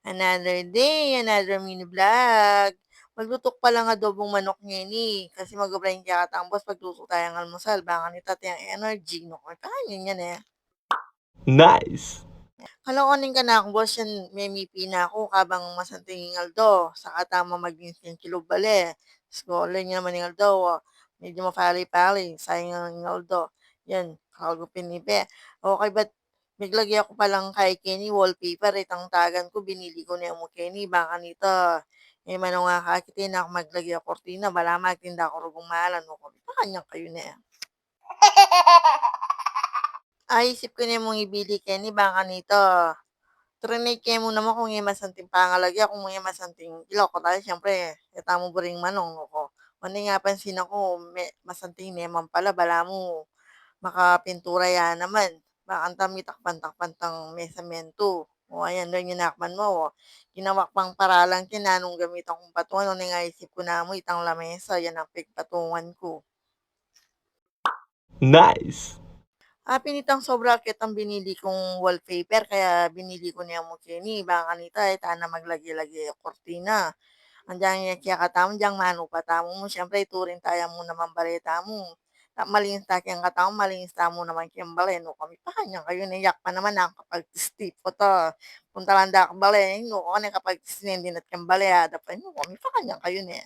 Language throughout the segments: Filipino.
Another day, another mini vlog. Magluto pa lang adobong manok ngeni, kasi mag-o-blind yata ang boss pagluto tayong almusal baka ni tatay ang energy 'no, kakainin yan, eh. Nice. Kalokonin ka na ako boss yan memipi na ako kabang masanting Aldo, saka tama maging kilog bale. Scroller niya naman ng Aldo, medyo mapali-pali, sayang ang Aldo. Yan, kagupin ni Be. Okey ba't naglagay ako palang kay Kenny wallpaper, itang tagan ko binili ko na mo Kenny baka nito, eh, mano nga kakiti na ako maglagay ako kortina bala magtinda ako rugong mahalan mo ko, pakanya kayo na. Ay, isip ko na mong ibili Kenny baka nito. Trinay mo naman kung masanting pangalagya kung masanting iloko tayo siyempre eta mo ba ring manong ko. Manay nga pansin ako masanting neman pala bala mo makapintura ya naman. Bakanta mi takpan-takpan tang mesamento. O ayan doon yung nakman mo. O. Ginawa pang paralang tinanong gamit akong patungan. Ano nga isip ko na mo itang lamesa. Yan ang pigpatungan ko. Nice. Pinitang sobra kitang binili kong wallpaper kaya binili ko niya mo kini baka nita tana maglagi-lagi kortina. Andiyan nga kaya katamo diyang mano patamo mo siyempre ituring tayo mo naman baleta mo. Malinis ta kayang katamo malinis ta mo naman kayang bale no kami pa kanya kayo niyak pa naman ang kapag stip ko to. Punta lang da bale no ko na kapag sinendin at kang bale pa no kami pa kanya kayo ni.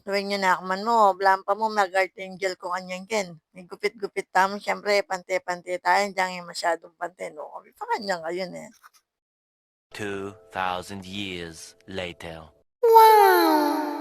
Gawin niyo na man mo, blampa mo mag-archangel ko kanyan ken. May gupit-gupit tamo siyempre pante-pante tayo diyan masyadong pante no. Kami pa kanya ngayon eh. 2,000 years later. Wow!